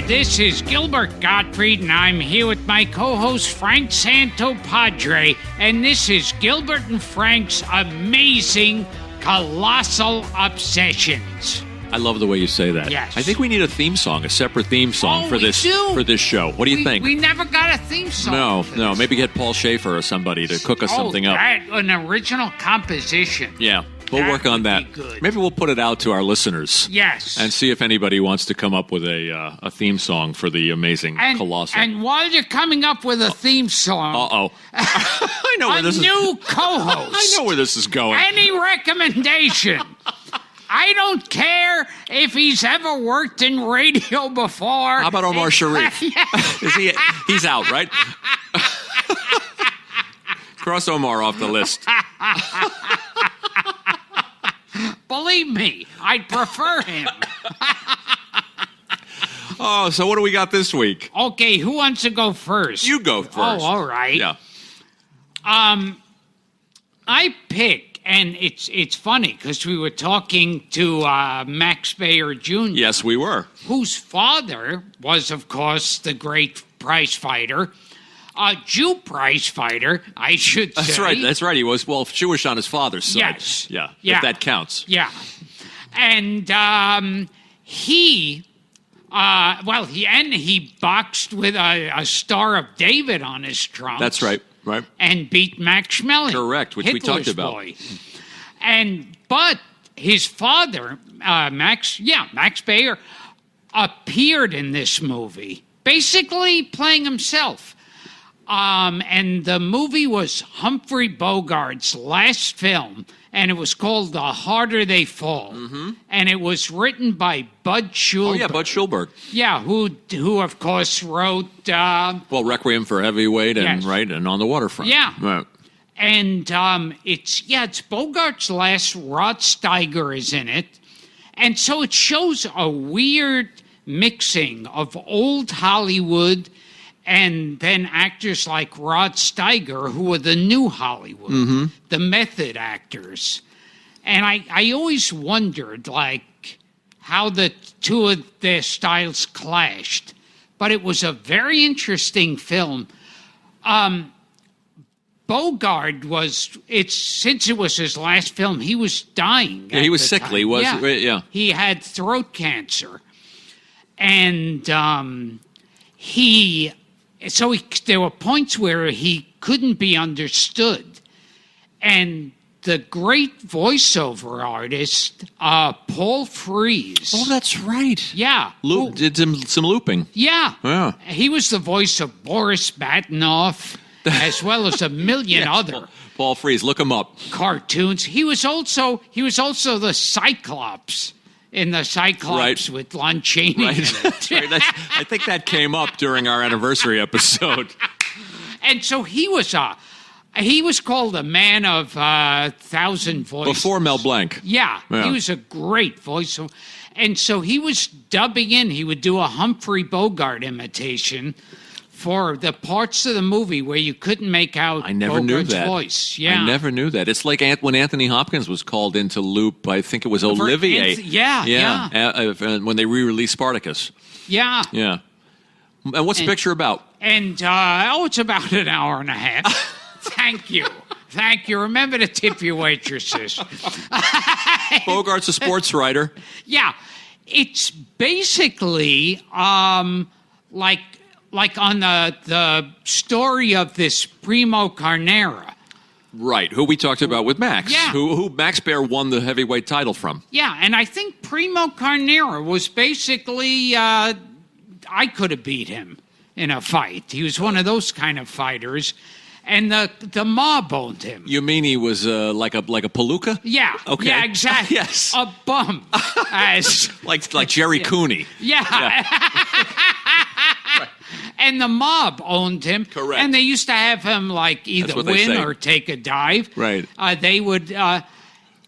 this is Gilbert Gottfried, and I'm here with my co-host Frank Santopadre, and this is Gilbert and Frank's amazing, colossal obsessions. I love the way you say that. Yes. I think we need a theme song, a separate theme song for this show. What do you think? We never got a theme song. No. Maybe get Paul Schaefer or somebody to cook us something up. An original composition. Yeah. We'll work on that. Good. Maybe we'll put it out to our listeners. Yes. And see if anybody wants to come up with a theme song for the amazing Colossal. And while you're coming up with a theme song, I know where this new co-host. I know where this is going. Any recommendation? I don't care if he's ever worked in radio before. How about Omar Sharif? He's out, right? Cross Omar off the list. Believe me, I'd prefer him. Oh, so what do we got this week? Okay, who wants to go first? You go first. Oh, all right. Yeah. I pick, and it's funny because we were talking to Max Baer Jr. Yes, we were. Whose father was, of course, the great prize fighter. Jew prize fighter, I should say. That's right. He was, Jewish on his father's side. Yes. Yeah. If that counts. Yeah. And he boxed with a Star of David on his trunk. That's right. And beat Max Schmeling. Correct, which Hitler's we talked about. Boy. But his father, Max Baer, appeared in this movie, basically playing himself. And the movie was Humphrey Bogart's last film, and it was called The Harder They Fall. Mm-hmm. And it was written by Bud Schulberg. Oh, yeah, Bud Schulberg. Yeah, who of course wrote... Requiem for Heavyweight and and On the Waterfront. Yeah. Right. And it's Bogart's last. Rod Steiger is in it. And so it shows a weird mixing of old Hollywood and then actors like Rod Steiger, who were the new Hollywood, the method actors. And I always wondered, how the two of their styles clashed. But it was a very interesting film. Bogart since it was his last film, he was dying. Yeah, he was sickly, time. Yeah. He had throat cancer. And there were points where he couldn't be understood. And the great voiceover artist, Paul Frees. Oh, that's right. Yeah. Did some looping. Yeah. He was the voice of Boris Badenov, as well as a million other Paul Frees, look him up. Cartoons. He was also the Cyclops in the Cyclops with Lon Chaney. Right. In it. That's right. I think that came up during our anniversary episode. And so he was called a man of 1,000 voices. Before Mel Blanc. Yeah, he was a great voice. And so he was dubbing in. He would do a Humphrey Bogart imitation for the parts of the movie where you couldn't make out Bogart's voice. Yeah. I never knew that. It's like when Anthony Hopkins was called into loop, I think it was Olivier. When they re-released Spartacus. Yeah. Yeah. And what's the picture about? And, it's about an hour and a half. Thank you. Remember to tip your waitresses. Bogart's a sports writer. Yeah. It's basically like on the story of this Primo Carnera. Right, who we talked about with Max. Yeah. Who Max Baer won the heavyweight title from. Yeah, and I think Primo Carnera was basically... I could have beat him in a fight. He was one of those kind of fighters. And the mob owned him. You mean he was like a palooka? Yeah. Okay. Yeah, exactly. Yes. A bum. like Jerry Cooney. Yeah. Right. And the mob owned him. Correct. And they used to have him either win or take a dive. Right. They would,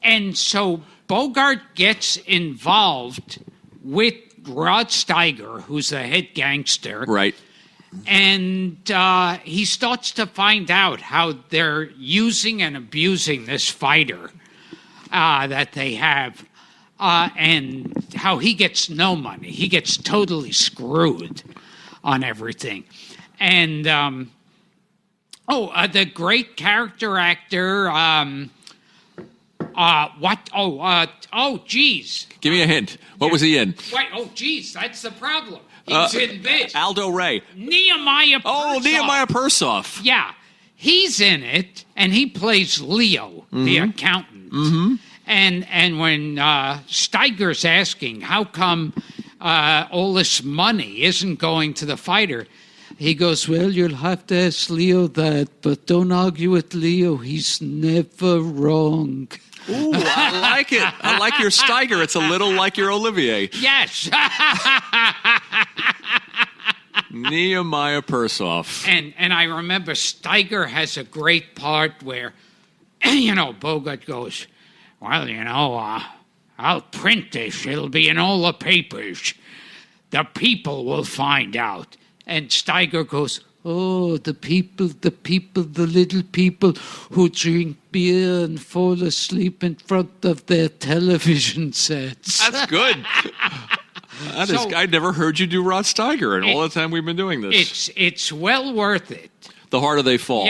and so Bogart gets involved with Rod Steiger, who's the head gangster. Right. And he starts to find out how they're using and abusing this fighter that they have. and how he gets no money. He gets totally screwed on everything. And, the great character actor, geez. Give me a hint. What was he in? Wait, geez, that's the problem. He's in this. Aldo Ray. Nehemiah Persoff. Oh, Nehemiah Persoff. Yeah. He's in it, and he plays Leo, the accountant. Mm-hmm. And when Steiger's asking how come all this money isn't going to the fighter, he goes, well, you'll have to ask Leo that, but don't argue with Leo. He's never wrong. Ooh, I like it. I like your Steiger. It's a little like your Olivier. Yes. Nehemiah Persoff. And I remember Steiger has a great part where, Bogart goes, well, I'll print this. It'll be in all the papers. The people will find out. And Steiger goes, oh, the people, the little people who drink beer and fall asleep in front of their television sets. That's good. I never heard you do Rod Steiger in all the time we've been doing this. It's well worth it. The Harder They Fall.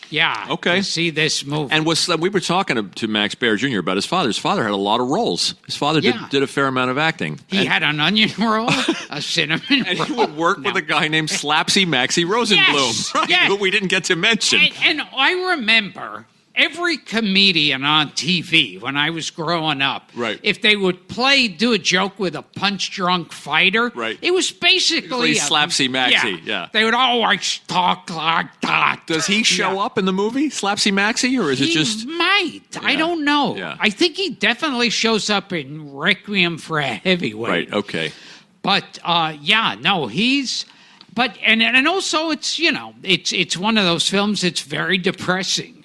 Yeah. Okay. To see this movie. And we were talking to Max Baer Jr. about his father. His father had a lot of roles. His father did a fair amount of acting. He had an onion roll, a cinnamon roll. And he would work with a guy named Slapsy Maxie Rosenblum, who we didn't get to mention. And I remember every comedian on TV when I was growing up, if they would do a joke with a punch-drunk fighter, it was basically Slapsy Maxie. Yeah. They would always talk like that. Does he show up in the movie, Slapsy Maxie, or is it just... He might. Yeah. I don't know. Yeah. I think he definitely shows up in Requiem for a Heavyweight. Right, okay. But, he's... But, and also it's, it's one of those films that's very depressing.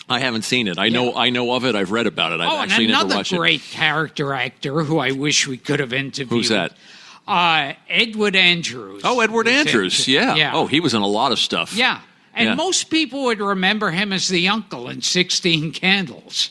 I haven't seen it. I know of it. I've read about it. I've actually never watched it. Another great character actor who I wish we could have interviewed. Who's that? Edward Andrews. Oh, Edward Andrews. Yeah. Oh, he was in a lot of stuff. Yeah. And most people would remember him as the uncle in 16 Candles.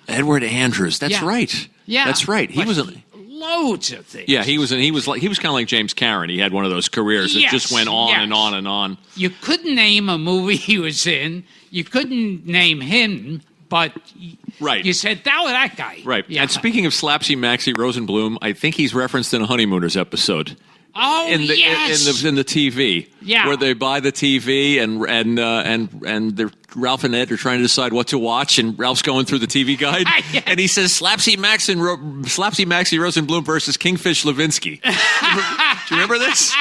Edward Andrews. That's right. Yeah. That's right. He was in loads of things. Yeah, he was kind of like James Cameron. He had one of those careers that just went on and on and on. You couldn't name a movie he was in. You couldn't name him, but you said, that guy. Right. Yeah. And speaking of Slapsy Maxie Rosenblum, I think he's referenced in a Honeymooners episode. Oh, in the TV, where they buy the TV and Ralph and Ed are trying to decide what to watch, and Ralph's going through the TV guide, and he says Slapsy Maxie Rosenblum versus Kingfish Levinsky. Do you remember this?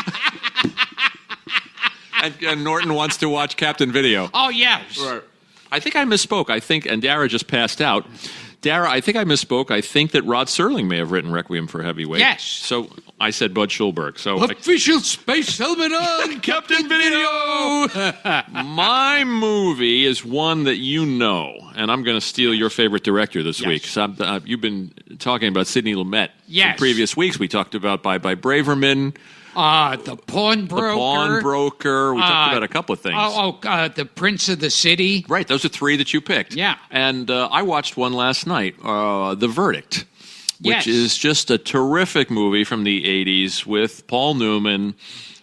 and Norton wants to watch Captain Video. Oh yes. Right. I think I misspoke. And Dara just passed out. Dara, I think I misspoke. I think that Rod Serling may have written Requiem for a Heavyweight. Yes. So I said Bud Schulberg. So official space helmet on, Captain Video. My movie is one that you know, and I'm going to steal your favorite director this week. So you've been talking about Sidney Lumet. Yes. In previous weeks, we talked about Bye Bye Braverman. The Pawnbroker. We talked about a couple of things. The Prince of the City. Right, those are three that you picked. Yeah. And I watched one last night, The Verdict, which is just a terrific movie from the 80s with Paul Newman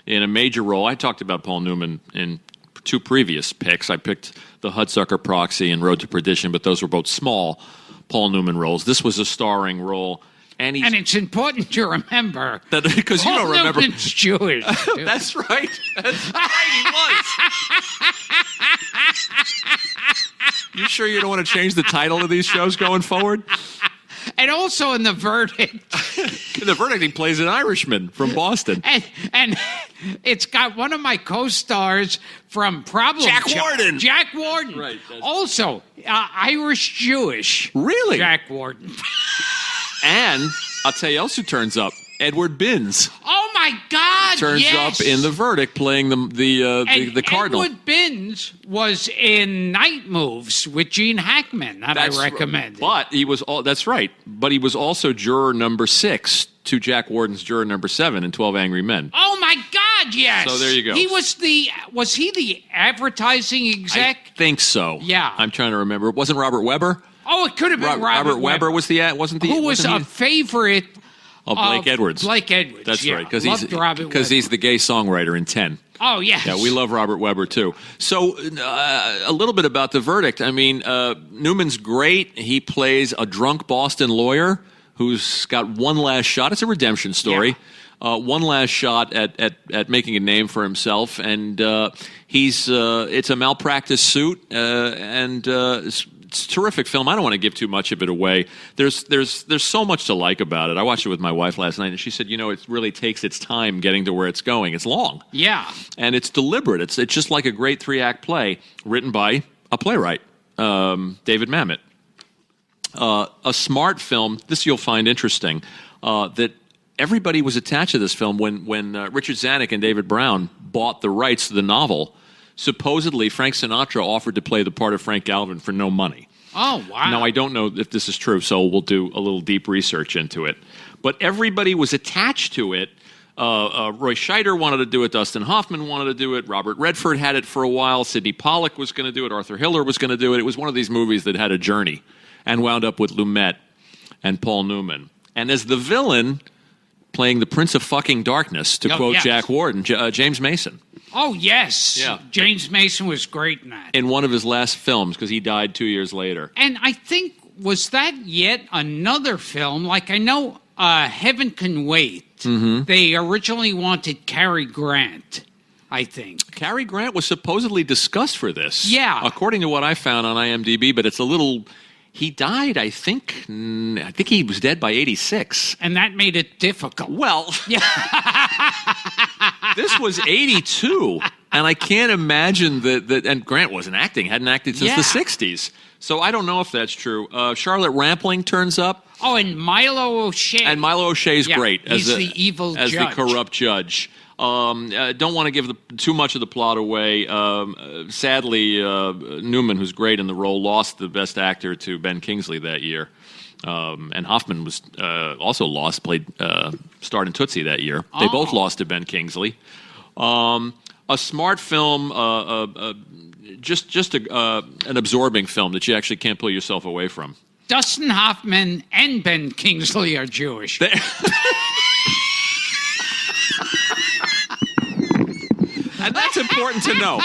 in a major role. I talked about Paul Newman in two previous picks. I picked The Hudsucker Proxy and Road to Perdition, but those were both small Paul Newman roles. This was a starring role. And it's important to remember that because you don't remember. Newman's Jewish. That's right. That's right. He was. You sure you don't want to change the title of these shows going forward? And also in The Verdict. In The Verdict, he plays an Irishman from Boston. And it's got one of my co-stars from Jack Warden. Jack Warden. Right. Also, Irish Jewish. Really? Jack Warden. And I'll tell you else who turns up. Edward Binns. Oh my God! Turns up in The Verdict, playing the cardinal. Edward Binns was in Night Moves with Gene Hackman that I recommended. But he was that's right. But he was also juror number 6 to Jack Warden's juror number 7 in 12 Angry Men. Oh my God! Yes. So there you go. He was he the advertising exec? I think so. Yeah. I'm trying to remember. It wasn't Robert Webber. Oh, it could have been Robert Webber was wasn't who was wasn't a favorite of Blake Edwards. Blake Edwards. That's yeah. right, because he's he's the gay songwriter in 10. Oh, yes. Yeah, we love Robert Webber, too. So a little bit about The Verdict. I mean, Newman's great. He plays a drunk Boston lawyer who's got one last shot. It's a redemption story. Yeah. One last shot at making a name for himself. And it's a malpractice suit, and it's a terrific film. I don't want to give too much of it away. There's so much to like about it. I watched it with my wife last night, and she said, it really takes its time getting to where it's going. It's long. Yeah. And it's deliberate. It's just like a great 3-act play written by a playwright, David Mamet. A smart film, this you'll find interesting, that everybody was attached to this film when Richard Zanuck and David Brown bought the rights to the novel. Supposedly, Frank Sinatra offered to play the part of Frank Galvin for no money. Oh, wow. Now, I don't know if this is true, so we'll do a little deep research into it. But everybody was attached to it. Roy Scheider wanted to do it. Dustin Hoffman wanted to do it. Robert Redford had it for a while. Sidney Pollack was going to do it. Arthur Hiller was going to do it. It was one of these movies that had a journey and wound up with Lumet and Paul Newman. And as the villain, playing the Prince of Fucking Darkness, to quote Jack Warden, James Mason. Oh, yes. Yeah. James Mason was great in that. In one of his last films, because he died 2 years later. And I think, was that yet another film? Like, I know Heaven Can Wait. Mm-hmm. They originally wanted Cary Grant, I think. Cary Grant was supposedly discussed for this. Yeah. According to what I found on IMDb, but it's a little... He died, I think he was dead by 86. And that made it difficult. Well, this was 82, and I can't imagine that. And Grant wasn't acting; hadn't acted since the 60s. So I don't know if that's true. Charlotte Rampling turns up. Oh, and Milo O'Shea. And Milo O'Shea's great as the evil as judge. The corrupt judge. Don't want to give too much of the plot away. Sadly, Newman, who's great in the role, lost the best actor to Ben Kingsley that year. And Hoffman was also starred in Tootsie that year. They both lost to Ben Kingsley. A smart film, just an absorbing film that you actually can't pull yourself away from. Dustin Hoffman and Ben Kingsley are Jewish. And that's important to know.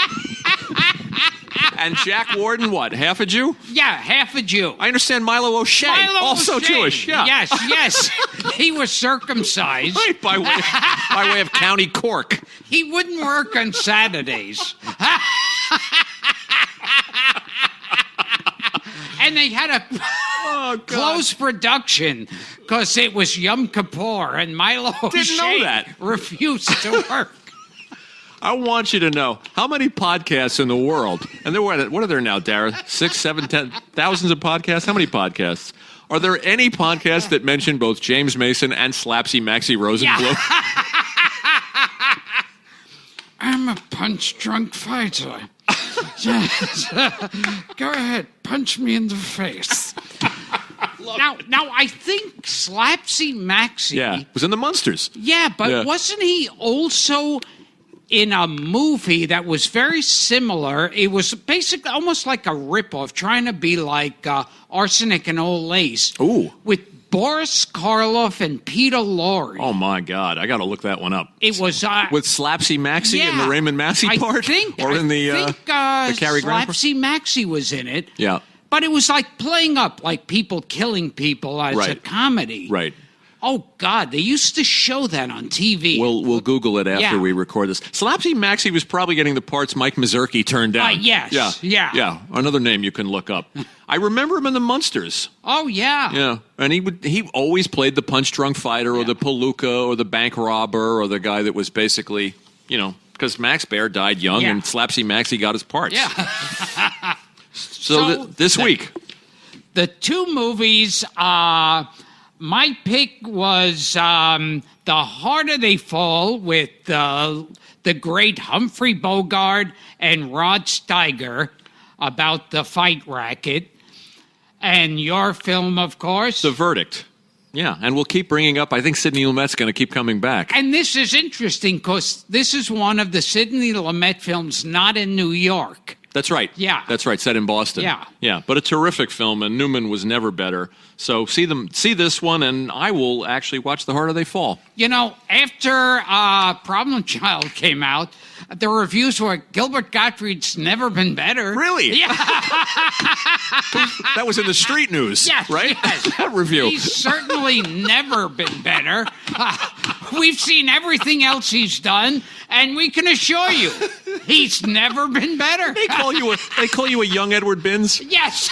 And Jack Warden, what, half a Jew? Yeah, half a Jew. I understand Milo O'Shea, also Jewish. Yeah. Yes. He was circumcised. Right, by way of County Cork. He wouldn't work on Saturdays. And they had a close production because it was Yom Kippur, and Milo O'Shea refused to work. I want you to know how many podcasts in the world, and what are there now, Dara? 6, 7, 10, thousands of podcasts? How many podcasts? Are there any podcasts that mention both James Mason and Slapsy Maxie Rosenblum? Yeah. I'm a punch-drunk fighter. Go ahead, punch me in the face. Now, I think Slapsy Maxie... Yeah, was in the Munsters. Yeah, but wasn't he also in a movie that was very similar? It was basically almost like a ripoff, trying to be like Arsenic and Old Lace. Ooh. With Boris Karloff and Peter Lorre. Oh, my God. I got to look that one up. It was... with Slapsy Maxie in the Raymond Massey part? Or in the Cary Grant part? Slapsy Maxie was in it. Yeah. But it was like playing up like people killing people as a comedy. Right. Oh, God, they used to show that on TV. We'll Google it after we record this. Slapsy Maxie was probably getting the parts Mike Mazurki turned down. Yes. Yeah. Another name you can look up. I remember him in the Munsters. Oh, yeah. Yeah. And he always played the punch-drunk fighter or the palooka or the bank robber or the guy that was basically, because Max Baer died young and Slapsy Maxie got his parts. Yeah. So this week. The two movies... my pick was The Harder They Fall with the great Humphrey Bogart and Rod Steiger about the fight racket. And your film, of course. The Verdict. Yeah, and we'll keep bringing up, I think Sidney Lumet's going to keep coming back. And this is interesting because this is one of the Sidney Lumet films not in New York. That's right. Yeah. That's right. Set in Boston. Yeah. Yeah. But a terrific film, and Newman was never better. So see this one, and I will actually watch The Harder They Fall. You know, after Problem Child came out, the reviews were Gilbert Gottfried's never been better. Really? Yeah. That was in the street news, Yes, right? yes. That review. He's certainly never been better. We've seen everything else he's done, and we can assure you, he's never been better. They call you a young Edward Binns? Yes.